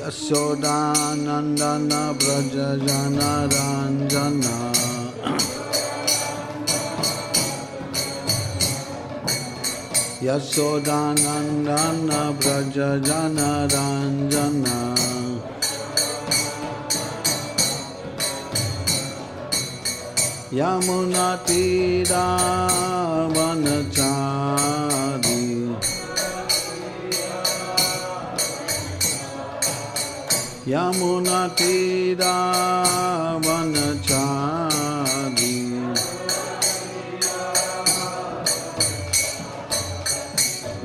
Yashodanandana Brajajana Ranjana Yashodanandana Brajajana Ranjana Yamunatira Vanachari Yamunatira Vanachari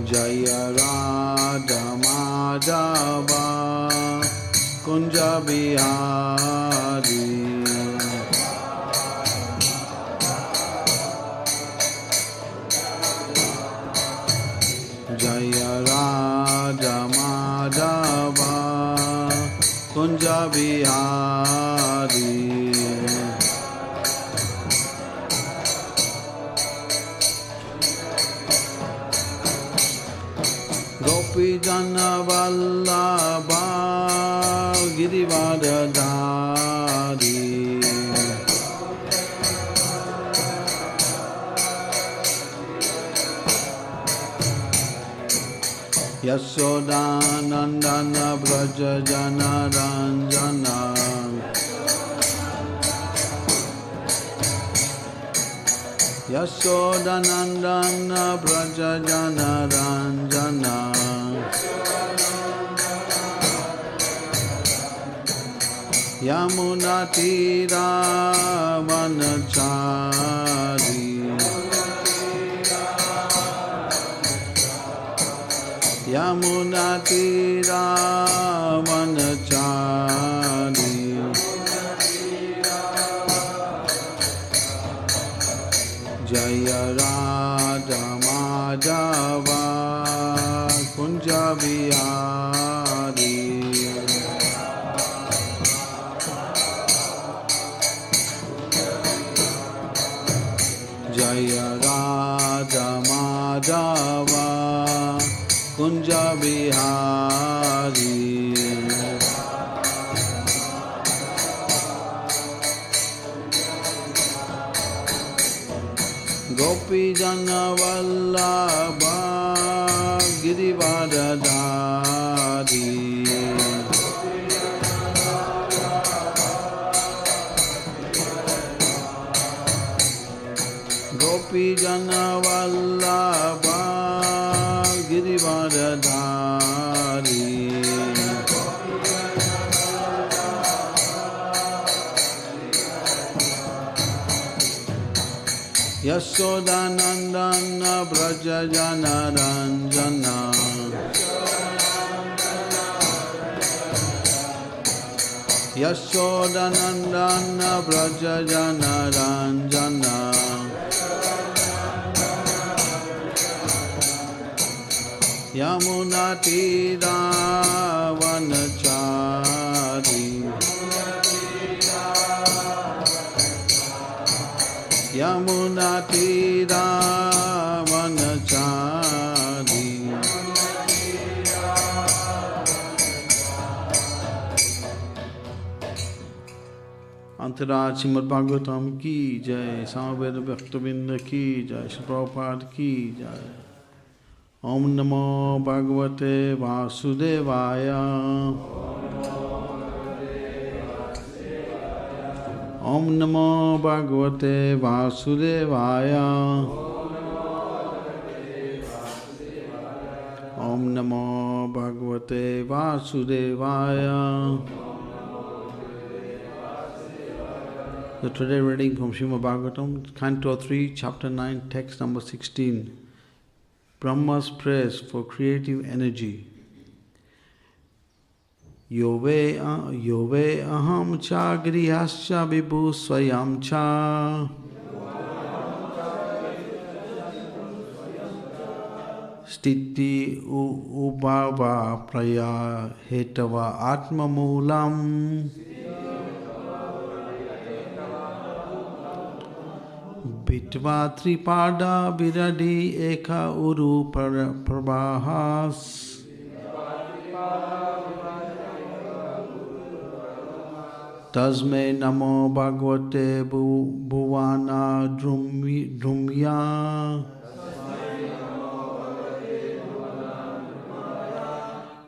Jaya Radha Madhava Kunja Bihari Jaya Radha Madhava Kunja Bihari Gopi Jana Vallabha Girivardhari Yashodanandana Brajajana Ranjana Yashodanandana Brajajana Ranjana Yamunatira Vanachari Yamunatira Vanachari Jaya Radha Madhava Kunja Bihari Jaya Radha Madhava Kunja Bihari Gopi Jana Vallabha Girivardhari Gopi Jana Vallabha Girivardhari Yashodanandana Brajajana Ranjana Yashodanandana Brajajana Ranjana Yamunatira Vanachari Yamunatira Vanachari Antara Srimad Bhagavatam ki jai, Samaveda Bhaktavinda ki jai, Sri Prabhupada ki jai. Om Namo Bhagavate Vasudevaya. Om Namo Bhagavate Vasudevaya. Om Namo Bhagavate Vasudevaya. So today reading from Srimad Bhagavatam, Canto 3, Chapter 9, Text number 16. Brahma's praise for creative energy. Yove aham cha grihascha vibhu swayam cha stiti ubhava praya hetava atma moolam Bitva tripada viradi eka uru prabhas Tasmai namo bhagavate bhuvana drumya.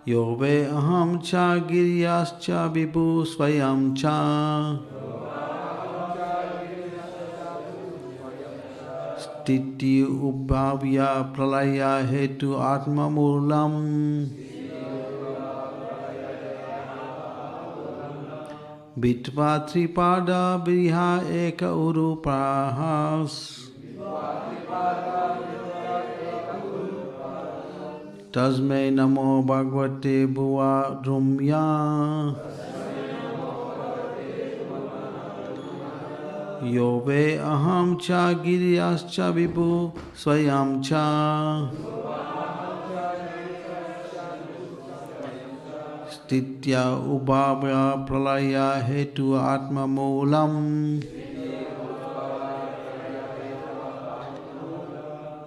Yove aham cha giryascha vibhu swayam cha. Stiti ubhavya pralaya hetu atma mulam. Bitva tripada briha eka uruprahas. Tasmai namo bhagavate bhuva drumya. Yove aham cha giryascha vibhu swayam cha. Stitya ubhavya pralaya hetu atma mulam.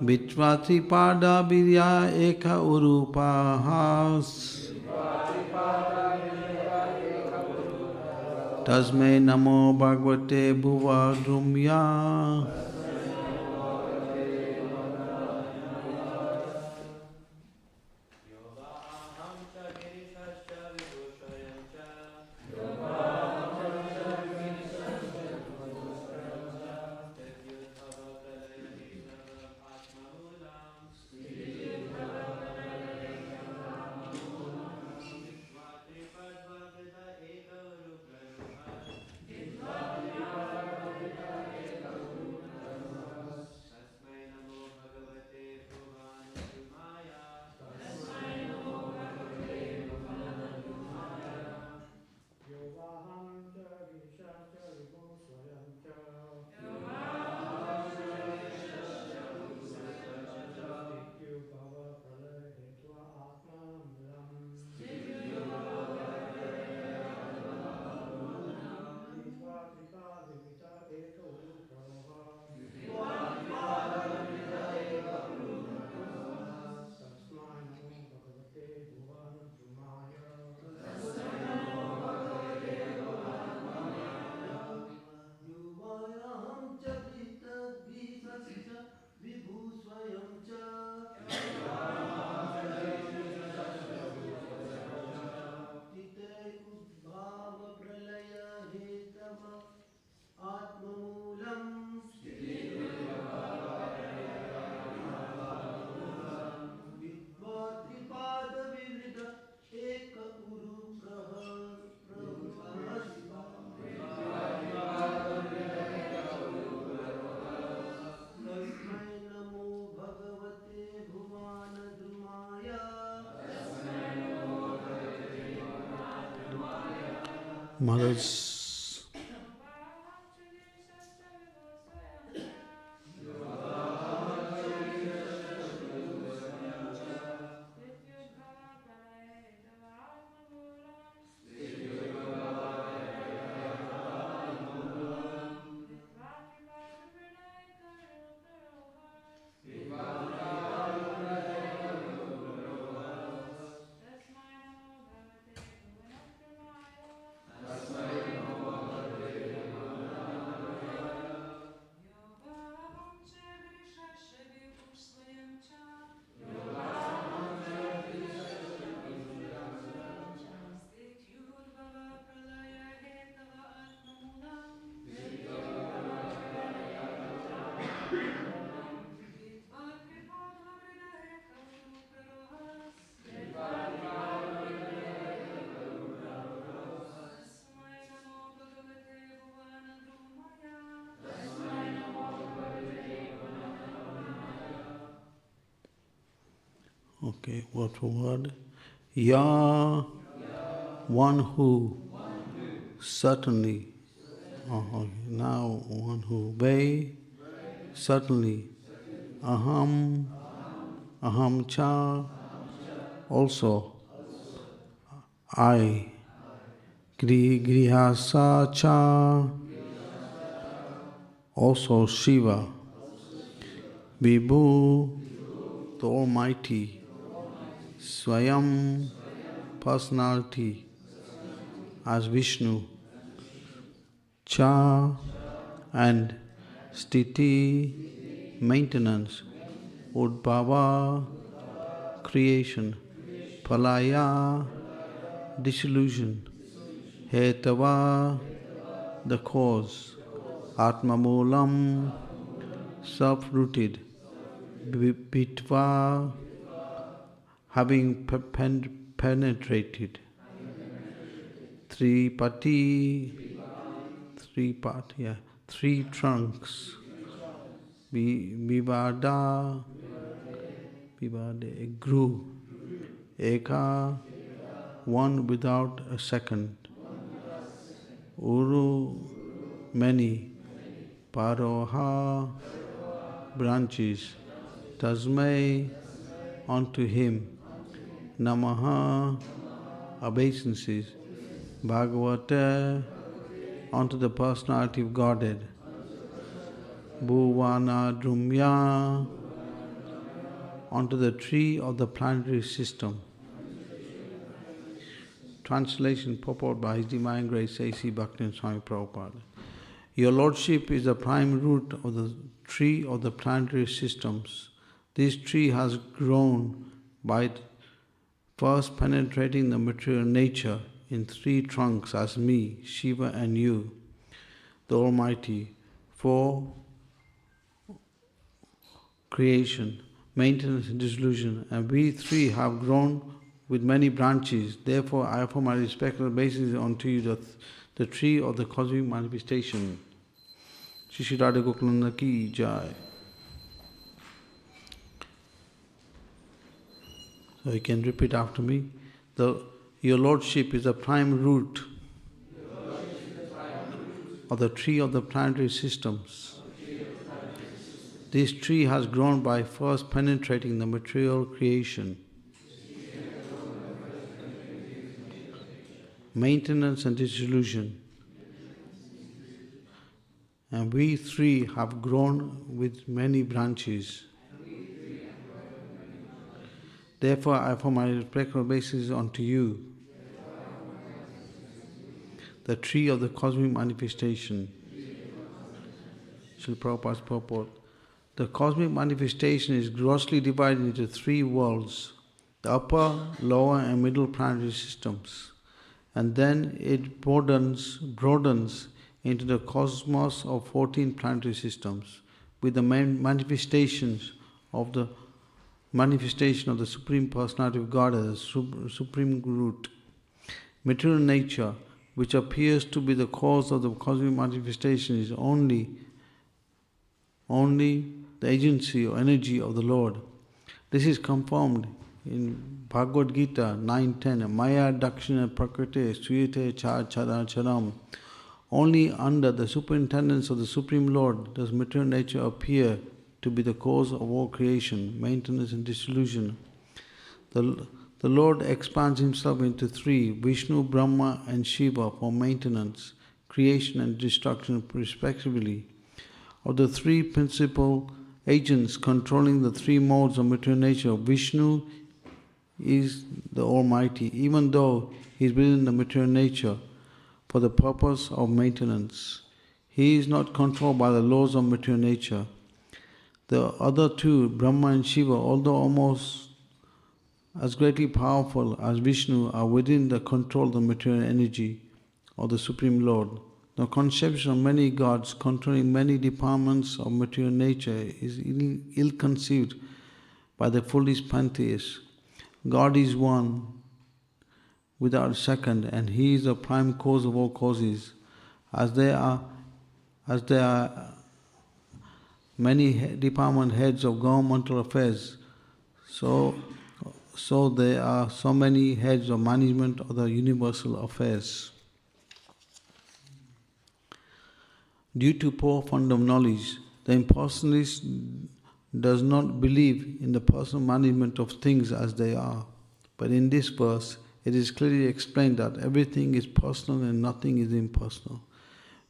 Bitvati pada birya eka urupahas. Tasmai namo bhagavate bhuva drumya. Mothers, okay, word for word. Ya, one who, certainly. Okay. Now, one who, Vai, certainly. Aham, aham cha, also. I, grihasa cha, also Shiva. Vibhu, the Almighty. Swayam, personality, as Vishnu. cha and stiti, maintenance, udbhava, creation, palaya, dissolution, hetava, the cause, atmamulam, self-rooted, bitva, having penetrated, tripati, three trunks, vivada, grew, eka, one without a second, uru, many, paroha, branches, tasmai, unto him, namaha, obeisances, bhagavata, unto the personality of Godhead, bhuvana drumya, onto the tree of the planetary system. Translation purport by His Divine Grace A.C. Bhaktivinoda Swami Prabhupada. Your Lordship is the prime root of the tree of the planetary systems. This tree has grown by first penetrating the material nature in three trunks as me, Shiva and you, the Almighty, for creation, maintenance and dissolution, and we three have grown with many branches. Therefore, I offer my respectful obeisance unto you, the tree of the cosmic manifestation. Shri Shri Radha Gokulanda ki jai. So you can repeat after me. Your Lordship is the prime root of the tree of the planetary systems. This tree has grown by first penetrating the material creation, maintenance and dissolution. And we three have grown with many branches. Therefore, I offer my respectful obeisance unto you, the tree of the cosmic manifestation. Srila Prabhupada's purport. The cosmic manifestation is grossly divided into three worlds, the upper, lower and middle planetary systems. And then it broadens into the cosmos of 14 planetary systems, with the manifestations of the Supreme Personality of God as a supreme root. Material nature, which appears to be the cause of the cosmic manifestation, is only the agency or energy of the Lord. This is confirmed in Bhagavad Gita 9:10. Maya dakshina prakrite suyate chara charam. Only under the superintendence of the Supreme Lord does material nature appear to be the cause of all creation, maintenance and dissolution. The Lord expands Himself into three, Vishnu, Brahma and Shiva, for maintenance, creation and destruction respectively. Of the three principal agents controlling the three modes of material nature, Vishnu is the Almighty, even though He is within the material nature for the purpose of maintenance. He is not controlled by the laws of material nature. The other two, Brahma and Shiva, although almost as greatly powerful as Vishnu, are within the control of the material energy of the Supreme Lord. The conception of many gods controlling many departments of material nature is ill-conceived by the foolish pantheists. God is one, without a second, and He is the prime cause of all causes. As there are many department heads of governmental affairs, so there are so many heads of management of the universal affairs. Due to poor fund of knowledge, the impersonalist does not believe in the personal management of things as they are. But in this verse, it is clearly explained that everything is personal and nothing is impersonal.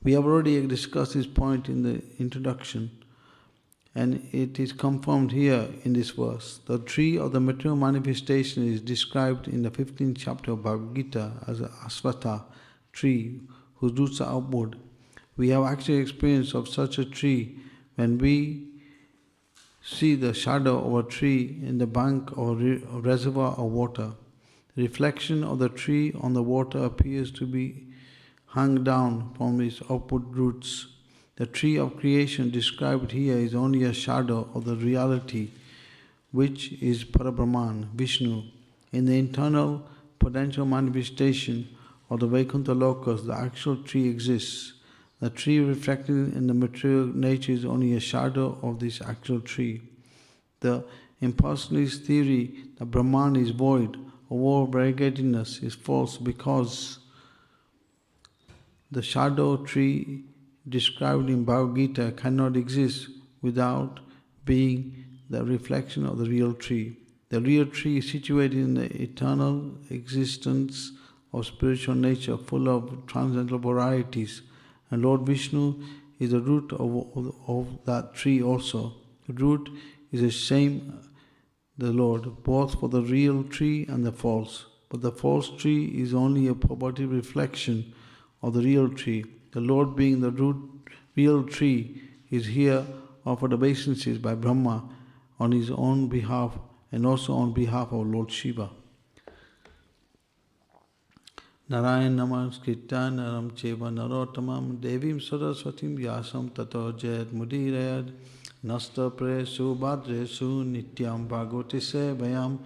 We have already discussed this point in the introduction, and it is confirmed here in this verse. The tree of the material manifestation is described in the 15th chapter of Bhagavad Gita as an asvatha tree whose roots are upward, We have actually experience of such a tree when we see the shadow of a tree in the bank or reservoir of water. The reflection of the tree on the water appears to be hung down from its upward roots. The tree of creation described here is only a shadow of the reality, which is Parabrahman, Vishnu. In the internal potential manifestation of the Vaikuntha Lokas, the actual tree exists. The tree reflected in the material nature is only a shadow of this actual tree. The impersonalist theory that Brahman is void of all variegatedness is false, because the shadow tree described in Bhagavad Gita cannot exist without being the reflection of the real tree. The real tree is situated in the eternal existence of spiritual nature, full of transcendental varieties. And Lord Vishnu is the root of that tree also. The root is the same, the Lord, both for the real tree and the false. But the false tree is only a purported reflection of the real tree. The Lord, being the real tree, is here offered obeisances by Brahma on his own behalf and also on behalf of Lord Shiva. Narayan namaskritta naram cheva narottamam devim saraswatim vyasam tato jayat mudirayad nasta presu bhadresu nityam bhagavati sevayam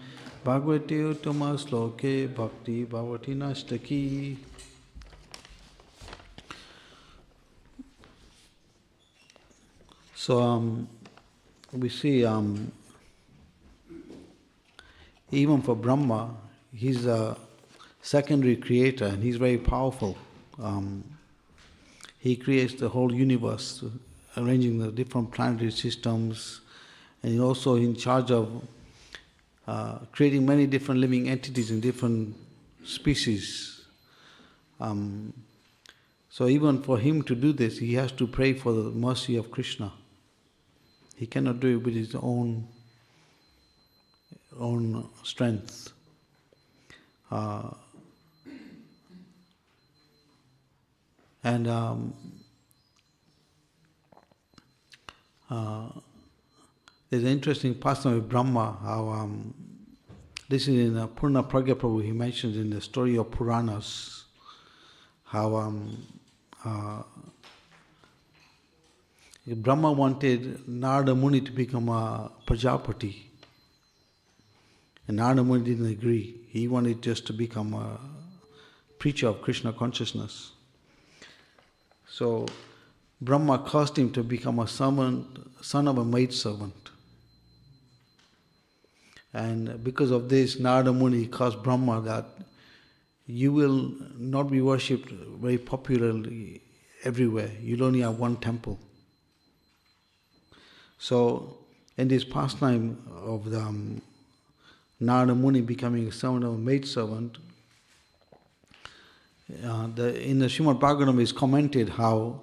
bhagavati uttama sloke bhakti bhavati nashtaki. So we see even for Brahma, he's a secondary creator and he's very powerful. He creates the whole universe, arranging the different planetary systems, and he's also in charge of creating many different living entities in different species. So even for him to do this, he has to pray for the mercy of Krishna. He cannot do it with his own strength. And there's an interesting passage with Brahma, how this is in Purna Pragya Prabhu, he mentions in the story of Puranas, how Brahma wanted Narada Muni to become a Prajapati. And Narada Muni didn't agree. He wanted just to become a preacher of Krishna consciousness. So Brahma caused him to become a son of a maidservant. And because of this, Narada Muni caused Brahma that you will not be worshipped very popularly everywhere. You'll only have one temple. So in this pastime of the Narada Muni becoming a son of a maidservant, in the Srimad Bhagavatam is commented how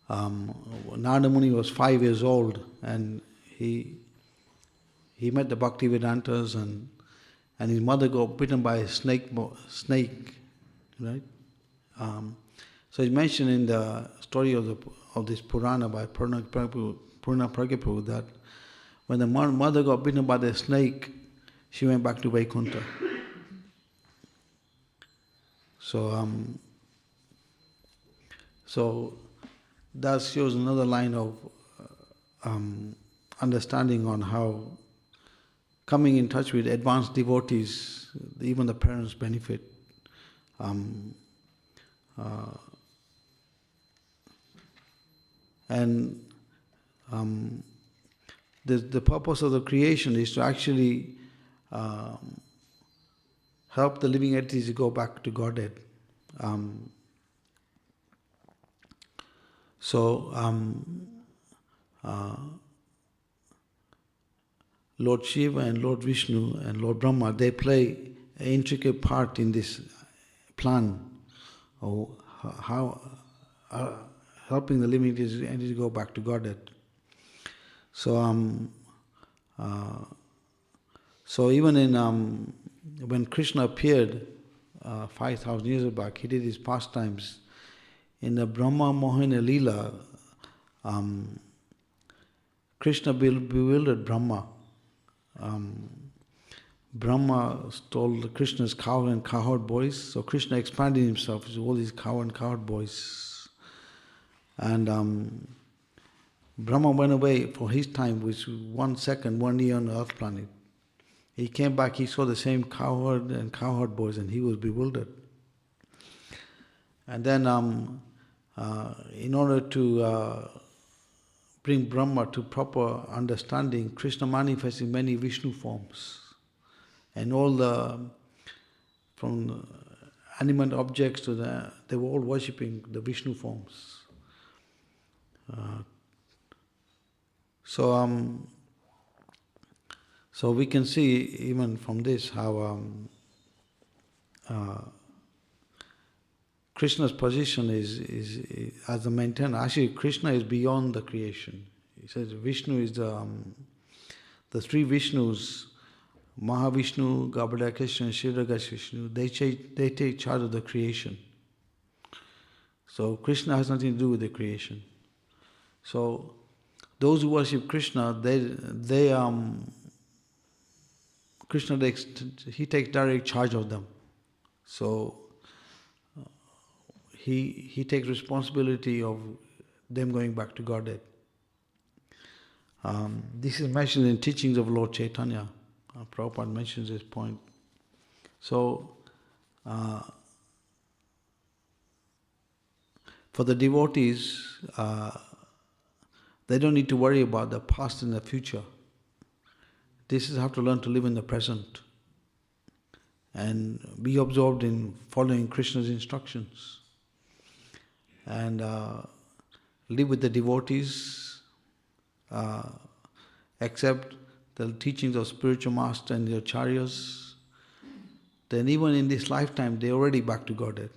Narada Muni was 5 years old and he met the Bhaktivedantas and his mother got bitten by a snake, right? So it's mentioned in the story of this Purana by Purna Pragya Prabhu that when the mother got bitten by the snake, she went back to Vaikuntha. So that shows another line of understanding on how coming in touch with advanced devotees, even the parents benefit. The purpose of the creation is to actually help the living entities go back to Godhead. Lord Shiva and Lord Vishnu and Lord Brahma, they play an intricate part in this plan of how helping the living entities go back to Godhead. So even in when Krishna appeared 5,000 years back, he did his pastimes in the Brahma Mohana Leela, Krishna bewildered Brahma. Brahma stole Krishna's cow and cowherd boys, so Krishna expanded himself to all these cow and cowherd boys. And Brahma went away for his time, which was 1 second, 1 year on the earth planet. He came back, he saw the same cowherd and cowherd boys, and he was bewildered. And then in order to bring Brahma to proper understanding, Krishna manifests in many Vishnu forms. And all from animate objects to they were all worshipping the Vishnu forms. So we can see even from this how Krishna's position is as the maintainer. Actually, Krishna is beyond the creation. He says Vishnu is the three Vishnus, Mahavishnu, Garbhodakesha, and Kshirodaksha. They take charge of the creation. So Krishna has nothing to do with the creation. So those who worship Krishna, Krishna takes direct charge of them. So he takes responsibility of them going back to Godhead. This is mentioned in teachings of Lord Chaitanya. Prabhupada mentions this point. So, for the devotees, they don't need to worry about the past and the future. This is how to learn to live in the present and be absorbed in following Krishna's instructions. And live with the devotees, accept the teachings of spiritual master and the acharyas. Then even in this lifetime, they're already back to Godhead.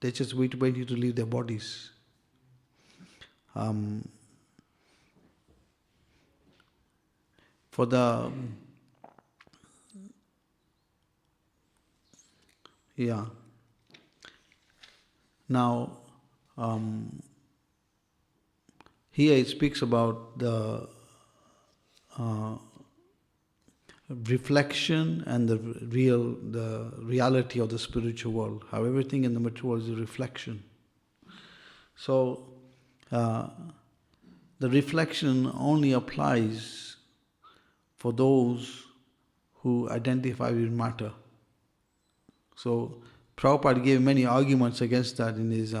They just waiting to leave their bodies. For the now here it speaks about the reflection and the reality of the spiritual world. How everything in the material world is a reflection. So the reflection only applies for those who identify with matter. So Prabhupada gave many arguments against that in his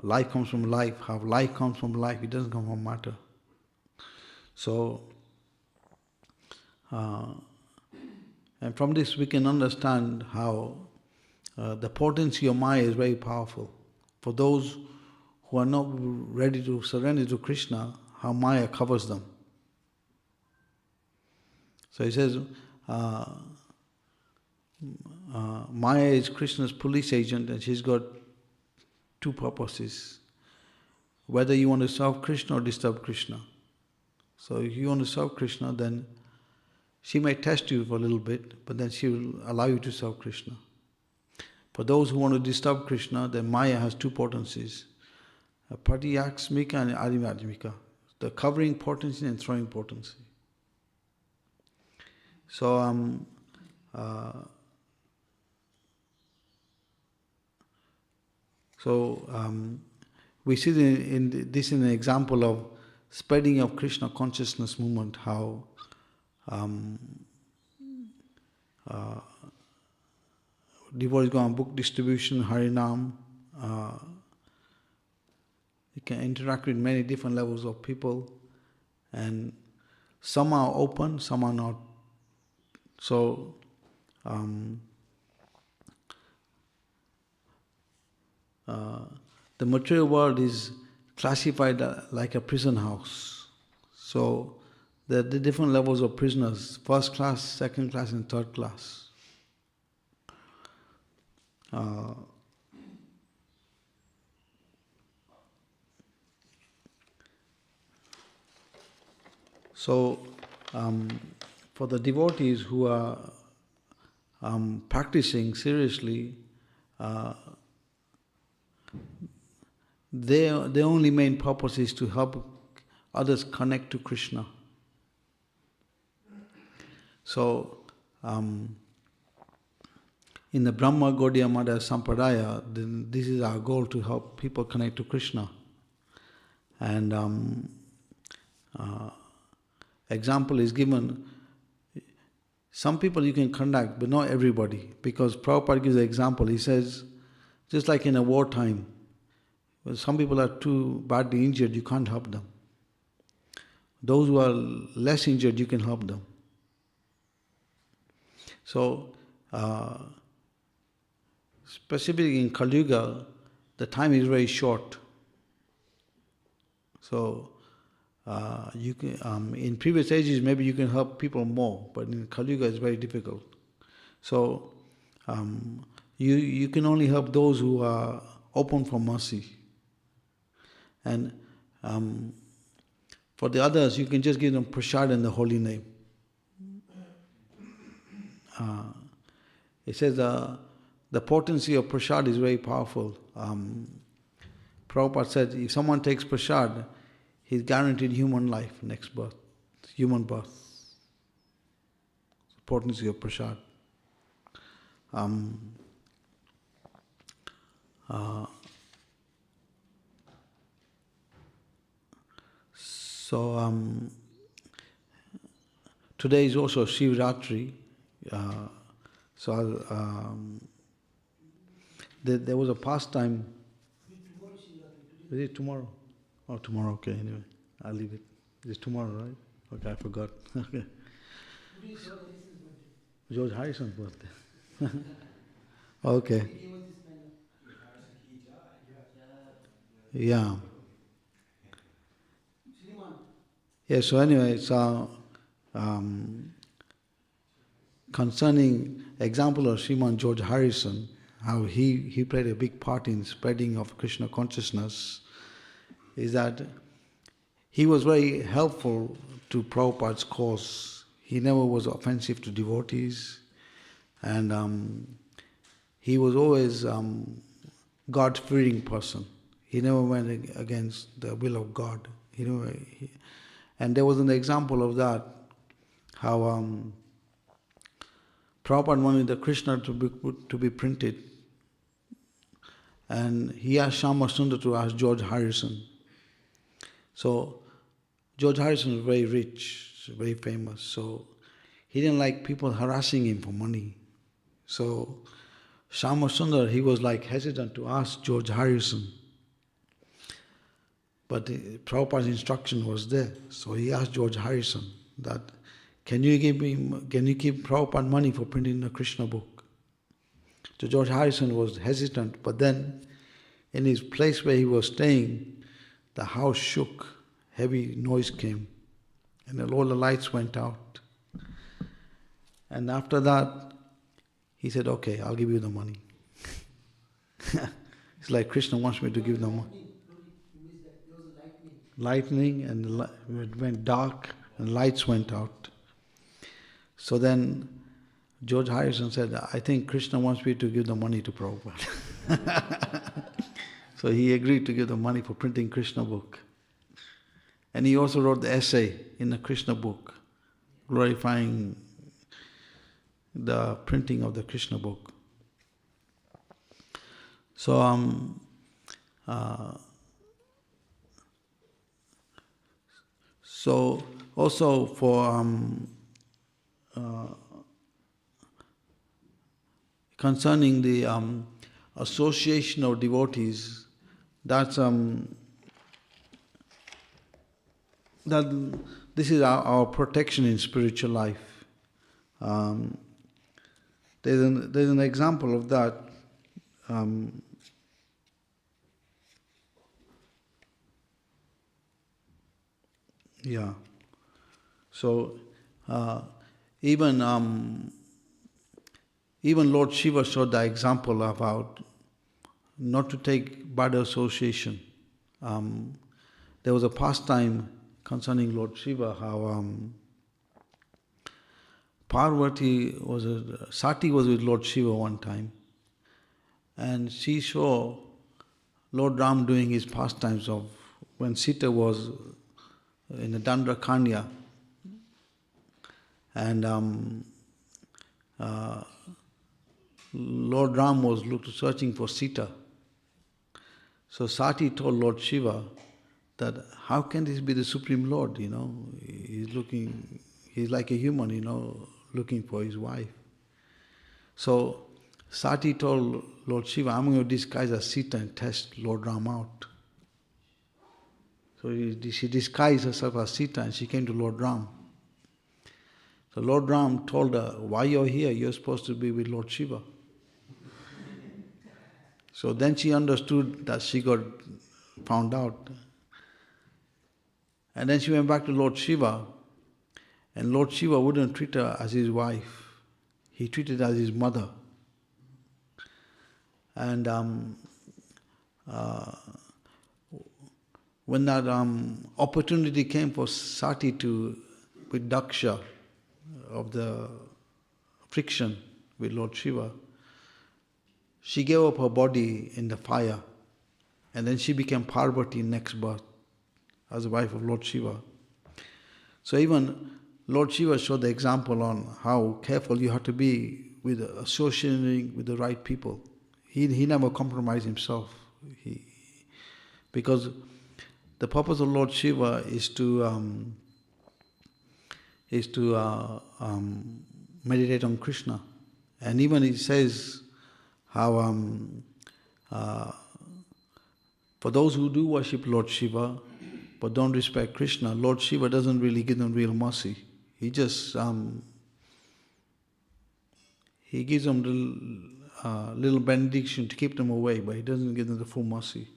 life comes from life. How life comes from life, it doesn't come from matter. So, and from this we can understand how the potency of Maya is very powerful. For those who are not ready to surrender to Krishna, how Maya covers them. So he says, Maya is Krishna's police agent, and she's got two purposes. Whether you want to serve Krishna or disturb Krishna. So if you want to serve Krishna, then she may test you for a little bit, but then she will allow you to serve Krishna. For those who want to disturb Krishna, then Maya has two potencies. Pratyaksmika and Adimadmika. The covering potency and throwing potency. So we see this in an example of spreading of Krishna consciousness movement, how devotees go on book distribution, Harinam. You can interact with many different levels of people, and some are open, some are not. So the material world is classified like a prison house. So there are the different levels of prisoners, first class, second class, and third class. For the devotees who are practicing seriously, their only main purpose is to help others connect to Krishna. So, in the Brahma Gaudiya Madhya Sampradaya, this is our goal, to help people connect to Krishna. And example is given. Some people you can connect, but not everybody. Because Prabhupada gives an example. He says, just like in a wartime, when some people are too badly injured, you can't help them. Those who are less injured, you can help them. So, specifically in Kali Yuga, the time is very short. So, you can, in previous ages, maybe you can help people more, but in Kali Yuga it's very difficult. So, you can only help those who are open for mercy. And for the others, you can just give them prasad and the holy name. It says the potency of prasad is very powerful. Prabhupada said, if someone takes prasad, he's guaranteed human life, next birth, human birth. The potency of prasad. So today is also Shivratri. There was a pastime. Is it tomorrow? Oh, tomorrow, okay, anyway. I'll leave it. It's tomorrow, right? Okay, I forgot. Okay. George Harrison's birthday. Okay. Yeah. Yeah, so anyway, so concerning example of Sriman George Harrison, how he played a big part in spreading of Krishna consciousness, is that he was very helpful to Prabhupada's cause. He never was offensive to devotees, and he was always God-fearing person. He never went against the will of God. And there was an example of that, how Prabhupada wanted the Krishna to be printed, and he asked Shama Sundar to ask George Harrison. So George Harrison was very rich, very famous, so he didn't like people harassing him for money. So Shama Sundar, he was like hesitant to ask George Harrison. But Prabhupada's instruction was there. So he asked George Harrison that, can you give Prabhupada money for printing the Krishna book? So George Harrison was hesitant, but then in his place where he was staying, the house shook, heavy noise came, and all the lights went out. And after that, he said, okay, I'll give you the money. It's like Krishna wants me to give them money. Lightning, and it went dark, and lights went out. So then George Harrison said, I think Krishna wants me to give the money to Prabhupada. So he agreed to give the money for printing Krishna book. And he also wrote the essay in the Krishna book, glorifying the printing of the Krishna book. So so also for concerning the association of devotees, that's that this is our protection in spiritual life. There's an example of that. Yeah. So even Lord Shiva showed the example about not to take bad association. There was a pastime concerning Lord Shiva, how Sati was with Lord Shiva one time, and she saw Lord Ram doing his pastimes of when Sita was in the Dandrakanya, and Lord Ram was searching for Sita. So Sati told Lord Shiva that how can this be the Supreme Lord, he's like a human, looking for his wife. So Sati told Lord Shiva, I'm going to disguise as Sita and test Lord Ram out. So she disguised herself as Sita and she came to Lord Ram. So Lord Ram told her, why you're here? You're supposed to be with Lord Shiva. So then she understood that she got found out. And then she went back to Lord Shiva, and Lord Shiva wouldn't treat her as his wife. He treated her as his mother. And when that opportunity came for Sati with Daksha of the friction with Lord Shiva, she gave up her body in the fire, and then she became Parvati next birth as the wife of Lord Shiva. So even Lord Shiva showed the example on how careful you have to be with associating with the right people. He never compromised himself. Because the purpose of Lord Shiva is to meditate on Krishna. And even he says how for those who do worship Lord Shiva but don't respect Krishna, Lord Shiva doesn't really give them real mercy. He just he gives them little benediction to keep them away, but he doesn't give them the full mercy.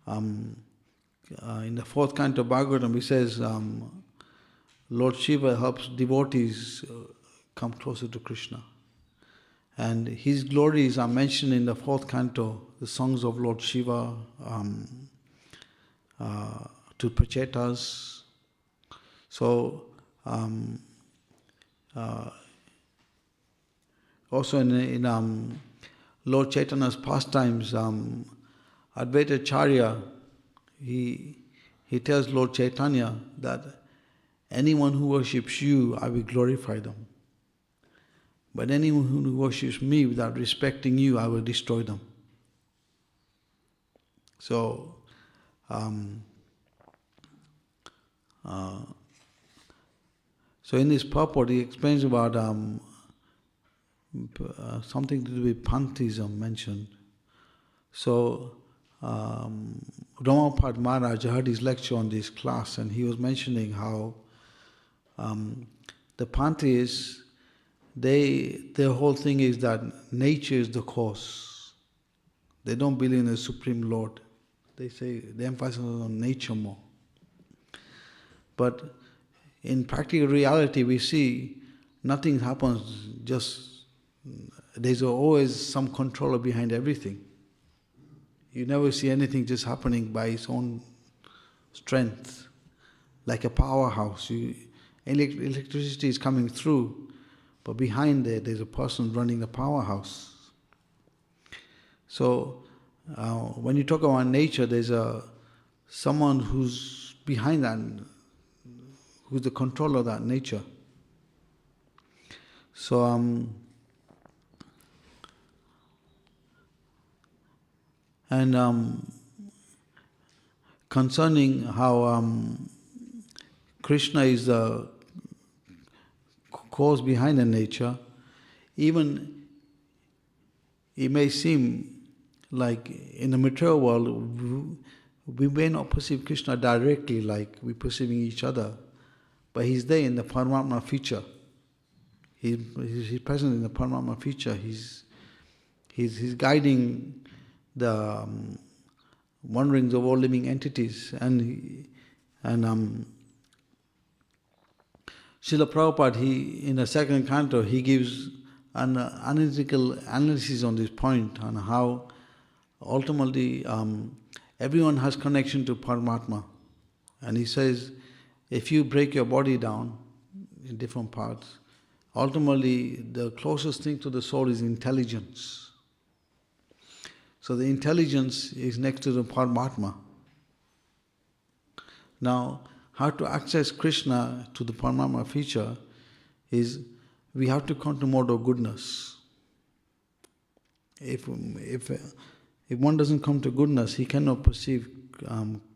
In the 4th Canto of Bhagavatam, he says Lord Shiva helps devotees come closer to Krishna. And his glories are mentioned in the 4th Canto, the songs of Lord Shiva, to Prachetas. So, also in Lord Chaitanya's pastimes, Advaita Acharya, he tells Lord Chaitanya that anyone who worships you, I will glorify them. But anyone who worships me without respecting you, I will destroy them. So, so in this purport, he explains about something to do with pantheism mentioned. So, Ramapad Maharaj heard his lecture on this class, and he was mentioning how the pantheists, their whole thing is that nature is the cause. They don't believe in the Supreme Lord. They emphasize on nature more. But in practical reality, we see nothing happens there's always some controller behind everything. You never see anything just happening by its own strength, like a powerhouse. Electricity is coming through, but behind there's a person running the powerhouse. So when you talk about nature, there's someone who's behind that, who's the controller of that nature. So concerning how Krishna is the cause behind the nature, even it may seem like in the material world, we may not perceive Krishna directly like we're perceiving each other, but he's there in the Paramatma feature. He's present in the Paramatma feature. He's guiding the wanderings of all living entities. And Srila Prabhupada, in the 2nd Canto, he gives an analytical analysis on this point, on how ultimately everyone has connection to Paramatma. And he says, if you break your body down in different parts, ultimately the closest thing to the soul is intelligence. So the intelligence is next to the Paramatma. Now, how to access Krishna to the Paramatma feature is we have to come to mode of goodness. If one doesn't come to goodness, he cannot perceive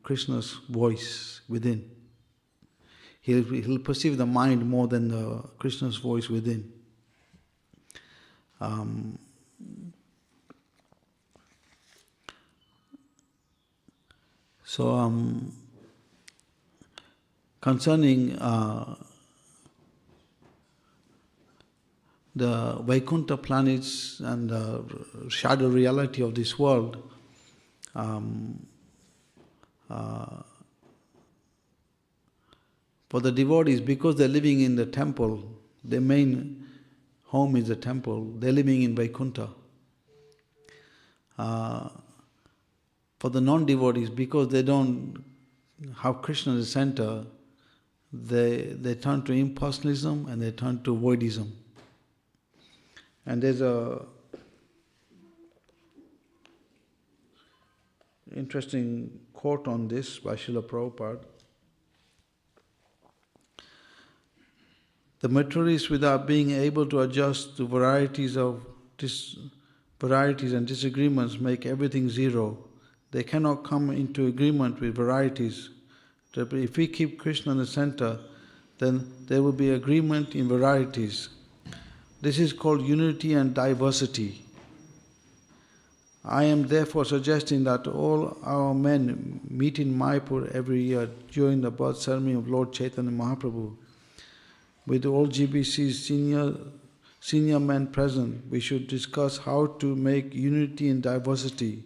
Krishna's voice within. He'll perceive the mind more than the Krishna's voice within. Concerning the Vaikuntha planets and the shadow reality of this world, for the devotees, because they're living in the temple, their main home is the temple, they're living in Vaikuntha. For the non-devotees, because they don't have Krishna as the center, they turn to impersonalism and they turn to voidism. And there's a interesting quote on this by Srila Prabhupada. The materialists, without being able to adjust to varieties and disagreements, make everything zero. They cannot come into agreement with varieties. If we keep Krishna in the center, then there will be agreement in varieties. This is called unity and diversity. I am therefore suggesting that all our men meet in Mayapur every year during the birth ceremony of Lord Chaitanya Mahaprabhu. With all GBC's senior men present, we should discuss how to make unity in diversity.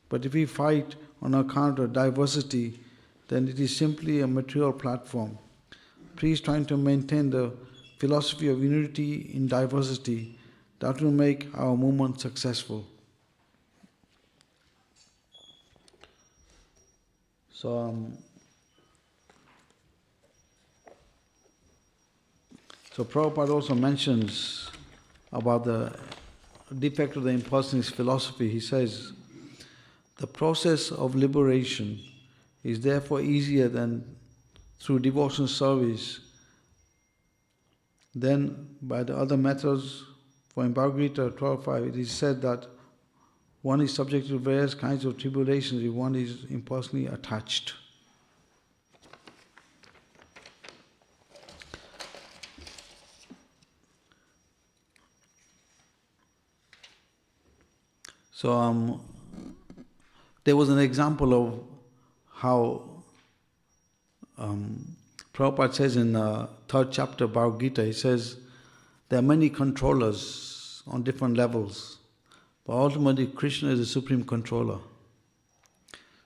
But if we fight on account of diversity, then it is simply a material platform. Please try to maintain the philosophy of unity in diversity. That will make our movement successful. So Prabhupada also mentions about the defect of the impersonalist philosophy. He says, the process of liberation is therefore easier than through devotional service than by the other methods. For in Bhagavad Gita 12.5 it is said that one is subject to various kinds of tribulations if one is impersonally attached. So there was an example of how Prabhupada says in the third chapter of Bhagavad Gita, he says there are many controllers on different levels, but ultimately Krishna is the supreme controller.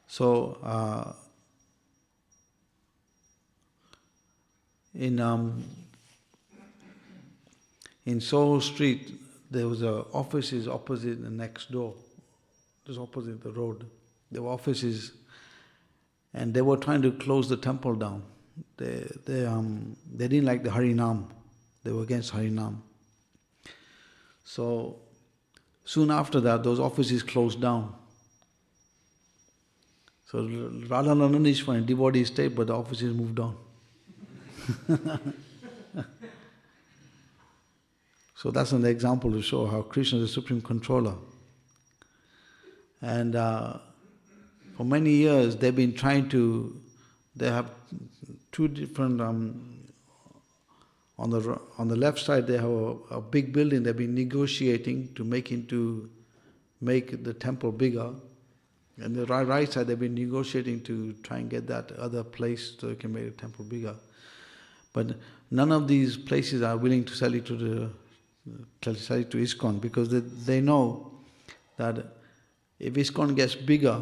So in Soho Street, there was offices opposite the next door, just opposite the road. There were offices, and they were trying to close the temple down. They didn't like the Harinam. They were against Harinam. So soon after that, those offices closed down. So Radharani Ishwar and devotees stayed, but the offices moved on. So that's an example to show how Krishna is the supreme controller. And for many years they've been trying to, they have two different, on the left side they have a big building they've been negotiating to make the temple bigger. And the right side they've been negotiating to try and get that other place so they can make the temple bigger. But none of these places are willing to sell it to ISKCON, because they know that if ISKCON gets bigger,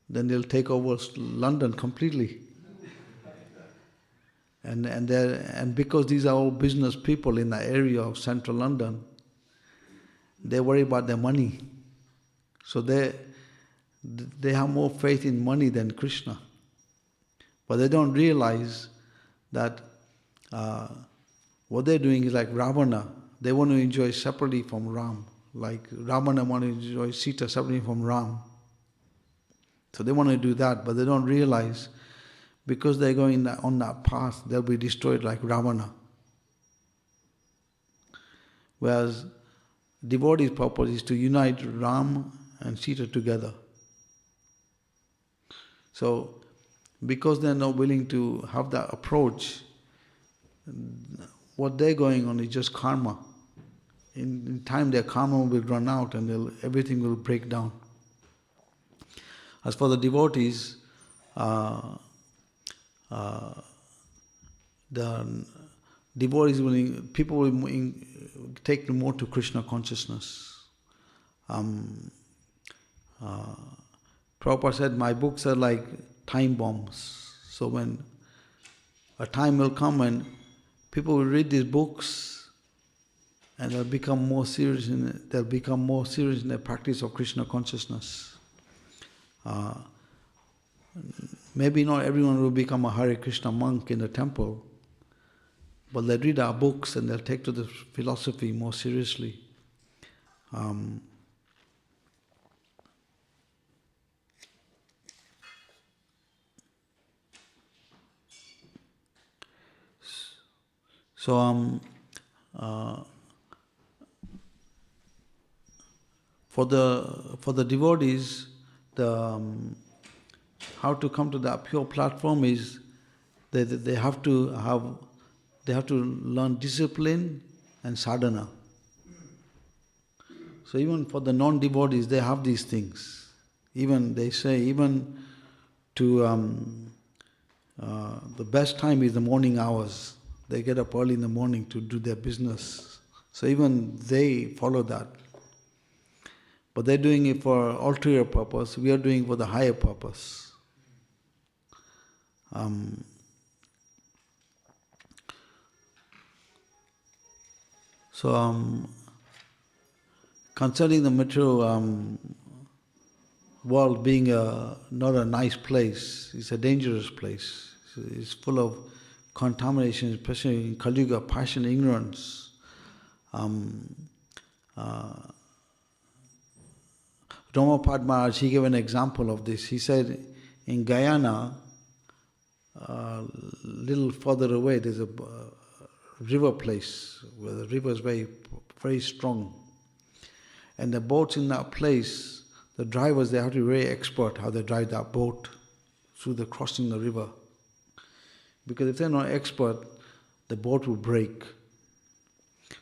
then they'll take over London completely. And because these are all business people in the area of central London, they worry about their money. So they have more faith in money than Krishna. But they don't realize that what they're doing is like Ravana. They want to enjoy separately from Ram. like Ravana wanted to destroy Sita separating from Ram. So they want to do that, but they don't realize because they're going on that path, they'll be destroyed like Ravana. Whereas devotee's purpose is to unite Ram and Sita together. So, because they're not willing to have that approach, what they're going on is just karma. In time their karma will run out and everything will break down. As for the devotees, the devotees people will take more to Krishna consciousness. Prabhupada said, my books are like time bombs. So when a time will come when people will read these books and they'll become more serious in their practice of Krishna consciousness. Maybe not everyone will become a Hare Krishna monk in the temple, but they'll read our books and they'll take to the philosophy more seriously. So for the devotees, how to come to that pure platform is they have to learn discipline and sadhana. So even for the non-devotees, they have these things. Even they say to the best time is the morning hours. They get up early in the morning to do their business. So even they follow that. But they're doing it for ulterior purpose. We are doing it for the higher purpose. Concerning the material world being not a nice place, it's a dangerous place. It's full of contamination, especially in Kali Yuga, passion, ignorance. Ramapad Maharaj, he gave an example of this. He said, in Guyana, a little further away, there's a river place where the river is very, very strong. And the boats in that place, the drivers, they have to be very expert how they drive that boat through the crossing the river. Because if they're not expert, the boat will break.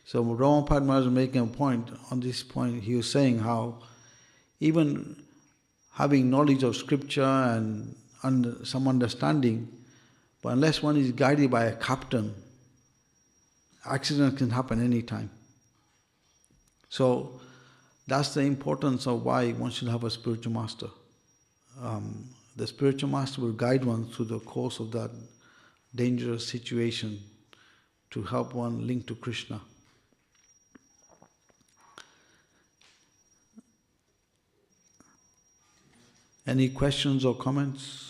So Ramapad Maharaj was making a point. On this point, he was saying how even having knowledge of scripture and some understanding, but unless one is guided by a captain, accidents can happen anytime. So that's the importance of why one should have a spiritual master. The spiritual master will guide one through the course of that dangerous situation to help one link to Krishna. Any questions or comments?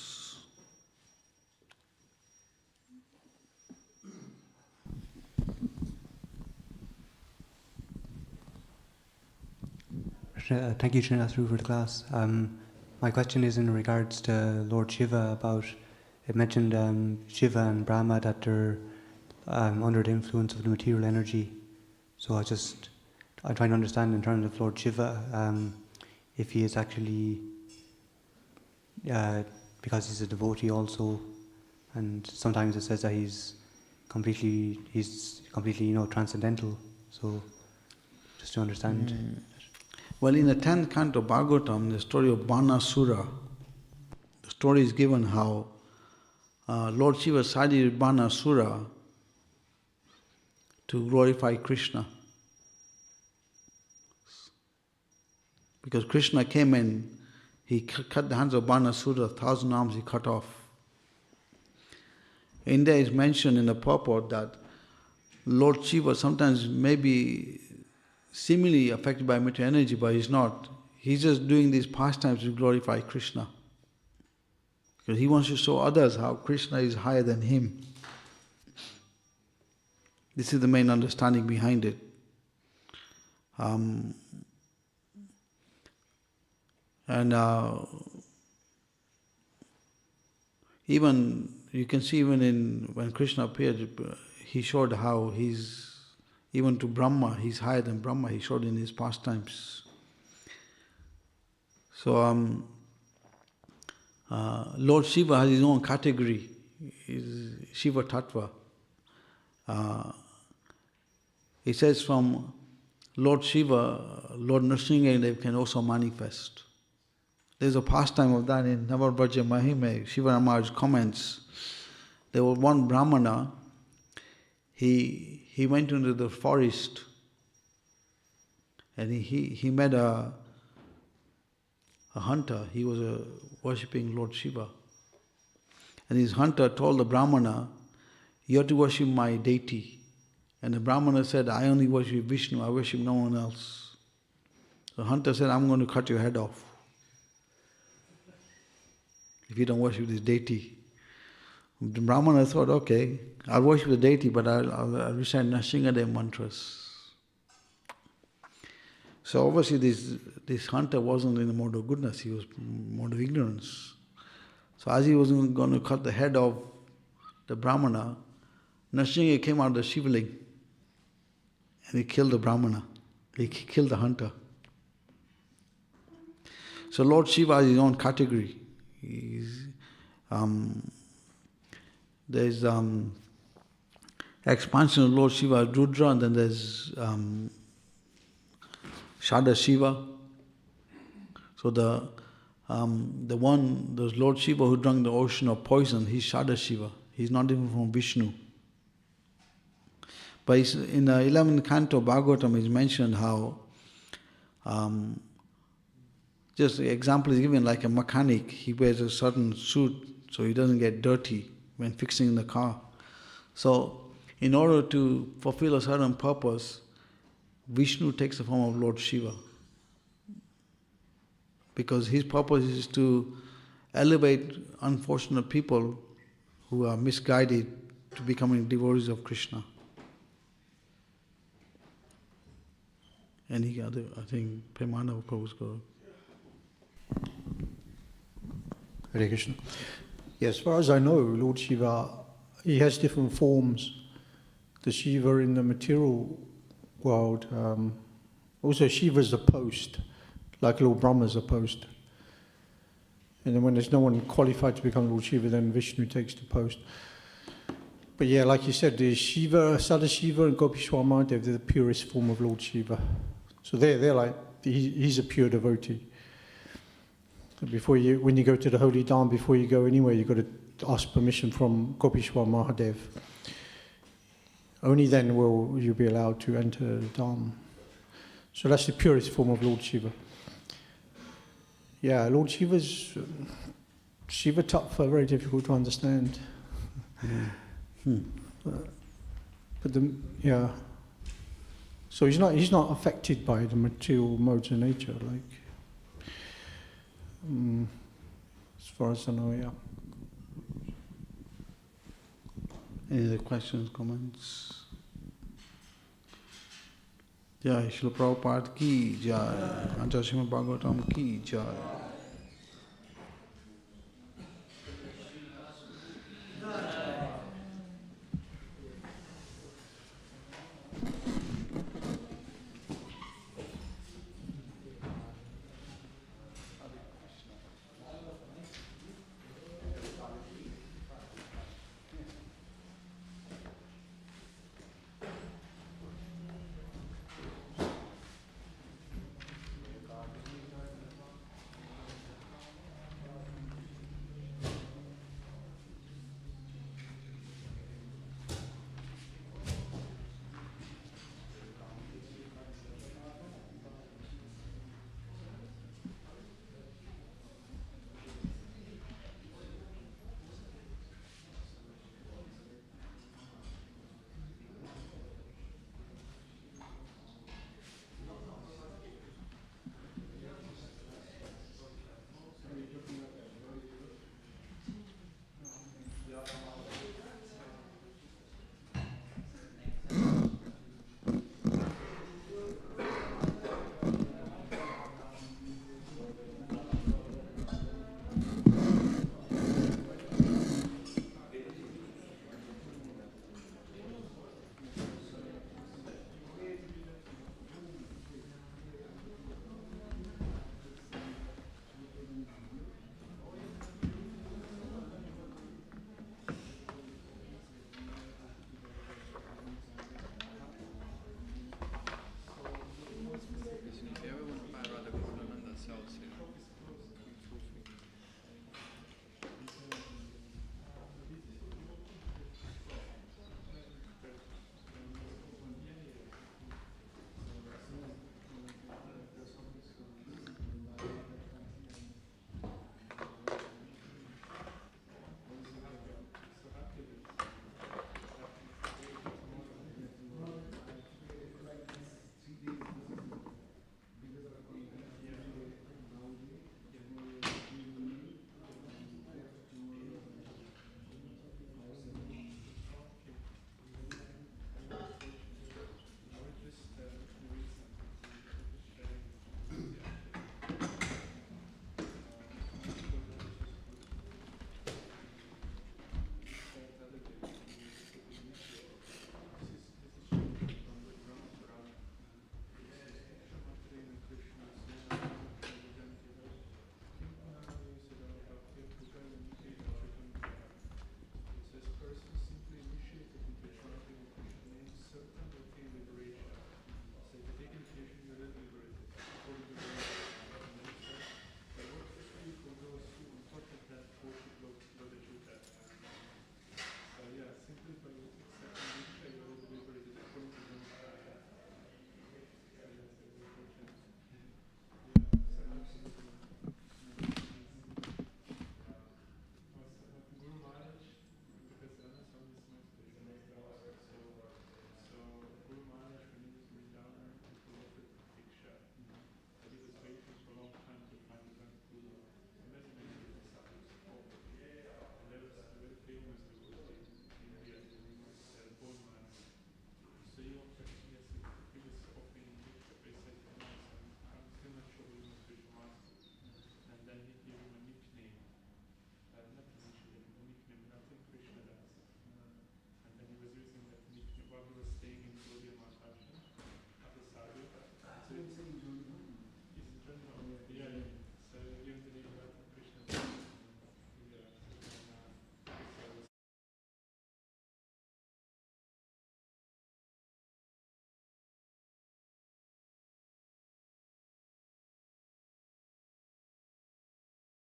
Thank you, Srinivas, for the class. My question is in regards to Lord Shiva. About it mentioned Shiva and Brahma, that they're under the influence of the material energy. So I'm trying to understand in terms of Lord Shiva, if he is actually, because he's a devotee also, and sometimes it says that he's completely transcendental. So just to understand. Well, in the 10th Canto Bhagavatam, the story of Banasura, the story is given how Lord Shiva sided with Banasura to glorify Krishna. Because Krishna came in, he cut the hands of Banasura, 1,000 arms he cut off. In there is mentioned in the purport that Lord Shiva sometimes may be seemingly affected by material energy, but he's not. He's just doing these pastimes to glorify Krishna. Because he wants to show others how Krishna is higher than him. This is the main understanding behind it. And even, you can see even when Krishna appeared, he showed how he's, even to Brahma, he's higher than Brahma, he showed in his pastimes. So Lord Shiva has his own category, is Shiva Tattva. It says from Lord Shiva, Lord Nrsimhadev can also manifest. There's a pastime of that in Navabraja Mahime. Shiva Ramaraj comments, there was one Brahmana, he went into the forest and he met a hunter. He was worshipping Lord Shiva. And his hunter told the Brahmana, you have to worship my deity. And the Brahmana said, I only worship Vishnu, I worship no one else. The hunter said, I'm going to cut your head off if you don't worship this deity. The Brahmana thought, okay, I'll worship the deity, but I'll recite Nrsimhadev mantras. So obviously this hunter wasn't in the mode of goodness, he was in the mode of ignorance. So as he was going to cut the head of the Brahmana, Nrsimha came out of the Shivaling and he killed the Brahmana. He killed the hunter. So Lord Shiva has his own category. There's expansion of Lord Shiva, Rudra, and then there's Shada Shiva. So there's Lord Shiva who drank the ocean of poison, he's Shada Shiva. He's not even from Vishnu. But in the 11th Canto Bhagavatam is mentioned how, just the example is given like a mechanic, he wears a certain suit so he doesn't get dirty when fixing the car. So in order to fulfill a certain purpose, Vishnu takes the form of Lord Shiva. Because his purpose is to elevate unfortunate people who are misguided to becoming devotees of Krishna. Any other, I think Premana Prabhu's go. Hare Krishna. Yes, as far as I know, Lord Shiva, he has different forms. The Shiva in the material world, also Shiva is a post, like Lord Brahma is a post. And then when there's no one qualified to become Lord Shiva, then Vishnu takes the post. But yeah, like you said, the Shiva, Sadashiva and Gopishwar Mahadev, they're the purest form of Lord Shiva. So they're like, he's a pure devotee. So when you go to the holy dham, before you go anywhere, you've got to ask permission from Gopishwar Mahadev. Only then will you be allowed to enter the dham. So that's the purest form of Lord Shiva. Yeah, Lord Shiva's Shiva Tattva, very difficult to understand. But so he's not affected by the material modes of nature, like as far as I know, yeah. Any other questions, comments? Jai Srila Prabhupada ki jai, Srimad Bhagavatam ki jai.